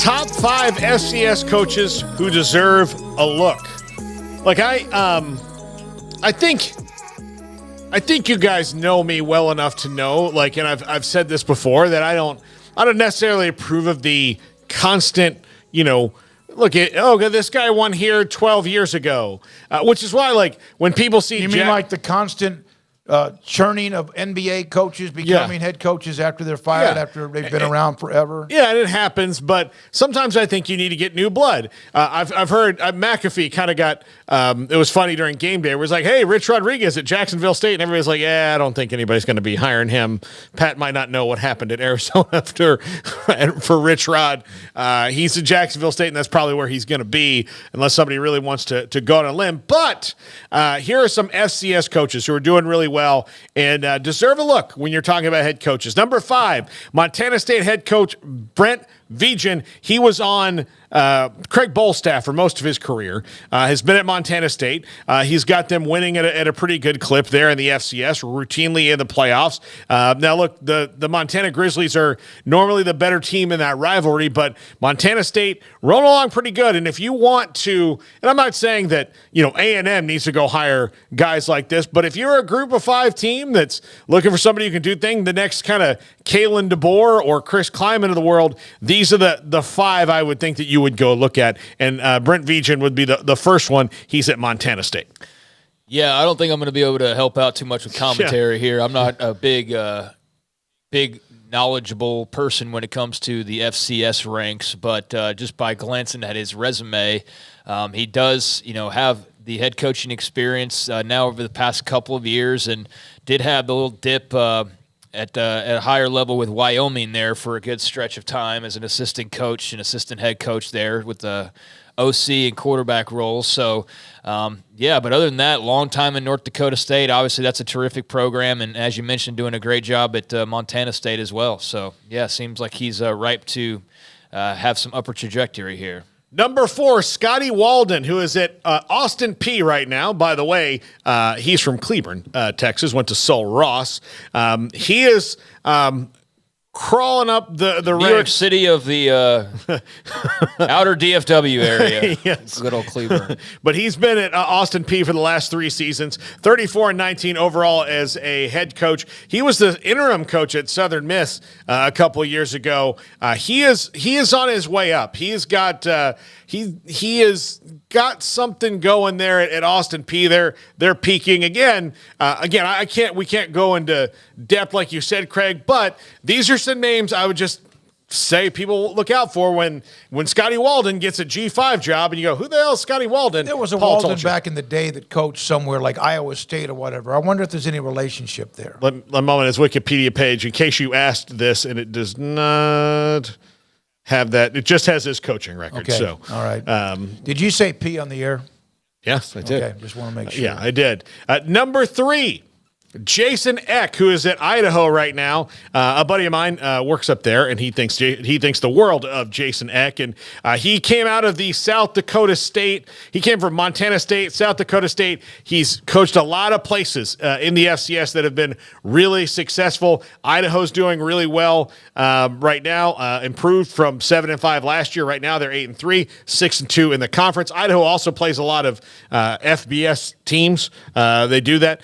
Top 5 FCS coaches who deserve a look. Like I think you guys know me well enough to know, like, and I've said this before, that I don't necessarily approve of the constant, look at, this guy won here 12 years ago, which is why, like, when people see you mean like the constant churning of NBA coaches becoming head coaches after they're fired, after they've been around forever? Yeah, and it happens, but sometimes I think you need to get new blood. I've heard McAfee kind of got, it was funny during game day, where it was like, hey, Rich Rodriguez at Jacksonville State, and everybody's like, I don't think anybody's going to be hiring him. Pat might not know what happened at Arizona for Rich Rod. He's at Jacksonville State, and that's probably where he's going to be, unless somebody really wants to go on a limb. But here are some FCS coaches who are doing really well and deserve a look when you're talking about head coaches. Number 5, Montana State head coach Brent Venables. He was on Craig Bohl's staff for most of his career, has been at Montana State. He's got them winning at a pretty good clip there in the FCS, routinely in the playoffs. Now, look, the Montana Grizzlies are normally the better team in that rivalry, but Montana State rolling along pretty good. And if you want to, and I'm not saying that, A&M needs to go hire guys like this, but if you're a group of 5 team that's looking for somebody who can do things, the next kind of Kalen DeBoer or Chris Kleiman of the world, these are the 5 I would think that you would go look at. And Brent Venables would be the first one. He's at Montana State. Yeah, I don't think I'm going to be able to help out too much with commentary here. I'm not a big knowledgeable person when it comes to the FCS ranks, but just by glancing at his resume, he does, have the head coaching experience now over the past couple of years, and did have the little dip at a higher level with Wyoming there for a good stretch of time as an assistant coach and assistant head coach there with the OC and quarterback roles. So, but other than that, long time in North Dakota State. Obviously, that's a terrific program, and as you mentioned, doing a great job at Montana State as well. So, seems like he's ripe to have some upper trajectory here. Number 4, Scotty Walden, who is at Austin P right now. By the way, he's from Cleburne, Texas, went to Sul Ross. He is crawling up the New York City of the outer DFW area. Yes. Good old Cleburne. But he's been at Austin P for the last 3 seasons, 34-19 overall as a head coach. He was the interim coach at Southern Miss a couple of years ago. He is on his way up. He's got he has got something going there at Austin P. They're peaking again. We can't go into depth like you said, Craig, but these are some names I would just say people look out for when Scotty Walden gets a G5 job and you go, who the hell is Scotty Walden? There was a Walden back in the day that coached somewhere like Iowa State or whatever. I wonder if there's any relationship there. Let me on his Wikipedia page in case you asked this, and it does not have that. It just has his coaching record. Okay. So, all right. Did you say P on the air? Yes, I did. Okay, just want to make sure. Yeah, I did. Number 3, Jason Eck, who is at Idaho right now. A buddy of mine works up there, and he thinks the world of Jason Eck. And he came out of the South Dakota State. He came from Montana State, South Dakota State. He's coached a lot of places in the FCS that have been really successful. Idaho's doing really well right now. Improved from 7-5 last year. Right now they're 8-3, 6-2 in the conference. Idaho also plays a lot of FBS teams. They do that.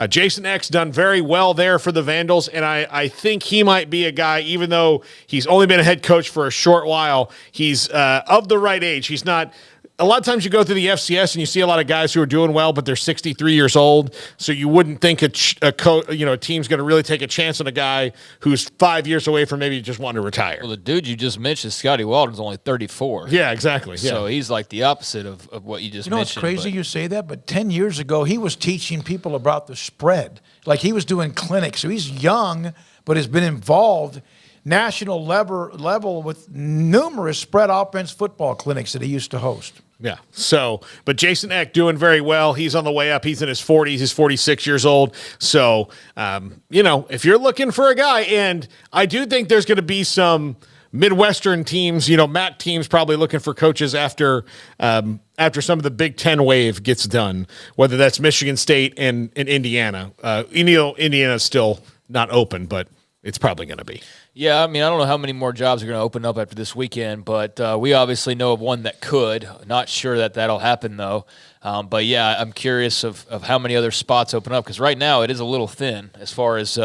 Jason Eck's done very well there for the Vandals, and I think he might be a guy, even though he's only been a head coach for a short while, he's of the right age. He's not – a lot of times you go through the FCS and you see a lot of guys who are doing well, but they're 63 years old, so you wouldn't think a team's going to really take a chance on a guy who's 5 years away from maybe just wanting to retire. Well, the dude you just mentioned, Scotty Walden's only 34. Yeah, exactly. Yeah. So he's like the opposite of what you just mentioned. It's crazy you say that, but 10 years ago he was teaching people about the spread. Like he was doing clinics. So he's young, but has been involved national level with numerous spread offense football clinics that he used to host. Yeah. So, but Jason Eck doing very well. He's on the way up. He's in his 40s. He's 46 years old. So, if you're looking for a guy, and I do think there's going to be some Midwestern teams, MAC teams probably looking for coaches after some of the Big Ten wave gets done, whether that's Michigan State and Indiana. Indiana's still not open, but it's probably going to be. Yeah, I mean, I don't know how many more jobs are going to open up after this weekend, but we obviously know of one that could. Not sure that that'll happen, though. But, yeah, I'm curious of how many other spots open up, because right now it is a little thin as far as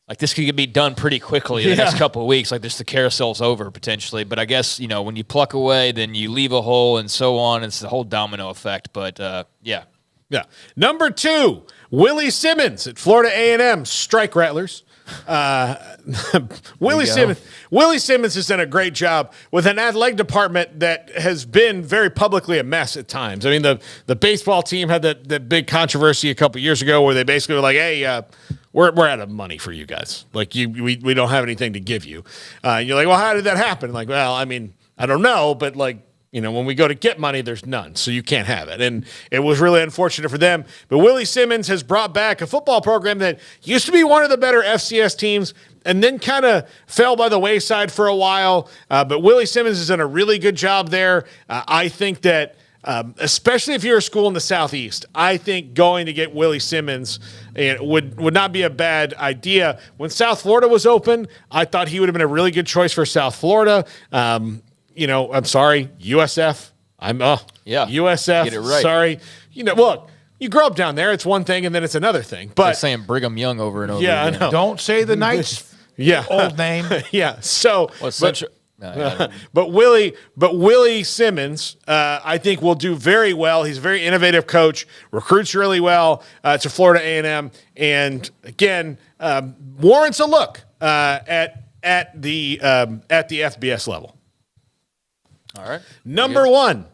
like this could be done pretty quickly in the next couple of weeks. Like this, the carousel's over potentially. But I guess, when you pluck away, then you leave a hole and so on. It's the whole domino effect. But, yeah. Yeah. Number 2, Willie Simmons at Florida A&M. Strike Rattlers. Willie Simmons has done a great job with an athletic department that has been very publicly a mess at times. I mean, the baseball team had that big controversy a couple years ago where they basically were like, hey, we're out of money for you guys. Like we don't have anything to give you. You're like, well, how did that happen? Like, well, I mean, I don't know, but like, when we go to get money, there's none, so you can't have it. And it was really unfortunate for them. But Willie Simmons has brought back a football program that used to be one of the better FCS teams and then kind of fell by the wayside for a while. But Willie Simmons has done a really good job there. I think that, especially if you're a school in the Southeast, I think going to get Willie Simmons would not be a bad idea. When South Florida was open, I thought he would have been a really good choice for South Florida. I'm sorry, USF. USF. Get it right. Sorry. Look, you grow up down there. It's one thing, and then it's another thing. But They're saying Brigham Young over and over yeah, again. I know. Don't say the Knights old name. Yeah. So, No, but Willie Simmons, I think will do very well. He's a very innovative coach, recruits really well to Florida A&M, and again warrants a look at the FBS level. All right. Number 1.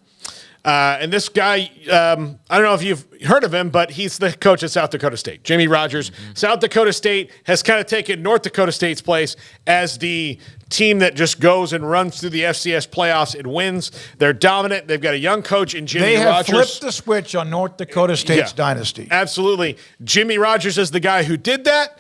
And this guy, I don't know if you've heard of him, but he's the coach at South Dakota State, Jimmy Rogers. Mm-hmm. South Dakota State has kind of taken North Dakota State's place as the team that just goes and runs through the FCS playoffs and wins. They're dominant. They've got a young coach in Jimmy Rogers. They have flipped the switch on North Dakota State's dynasty. Absolutely. Jimmy Rogers is the guy who did that.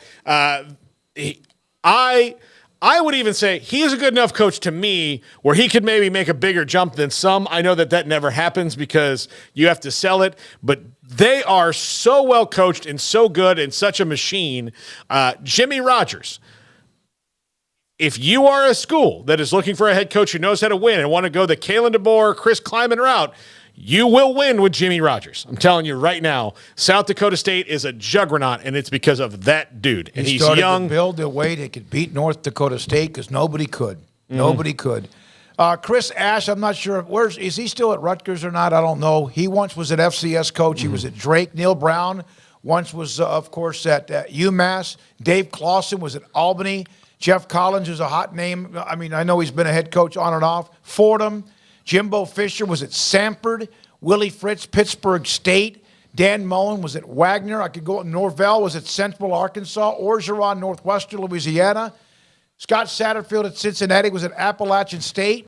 I would even say he is a good enough coach to me where he could maybe make a bigger jump than some. I know that never happens because you have to sell it, but they are so well coached and so good and such a machine. Jimmy Rogers, if you are a school that is looking for a head coach who knows how to win and want to go the Kalen DeBoer, Chris Kleiman route, you will win with Jimmy Rogers. I'm telling you right now, South Dakota State is a juggernaut, and it's because of that dude. And he's young. To build a way they could beat North Dakota State because nobody could. Mm-hmm. Nobody could. Chris Ash, I'm not sure. Is he still at Rutgers or not? I don't know. He once was an FCS coach. Mm-hmm. He was at Drake. Neil Brown once was, of course, at UMass. Dave Clawson was at Albany. Jeff Collins is a hot name. I mean, I know he's been a head coach on and off. Fordham. Jimbo Fisher was at Samford. Willie Fritz, Pittsburgh State. Dan Mullen was at Wagner. I could go. Norvell was at Central Arkansas. Orgeron, Northwestern Louisiana. Scott Satterfield at Cincinnati was at Appalachian State.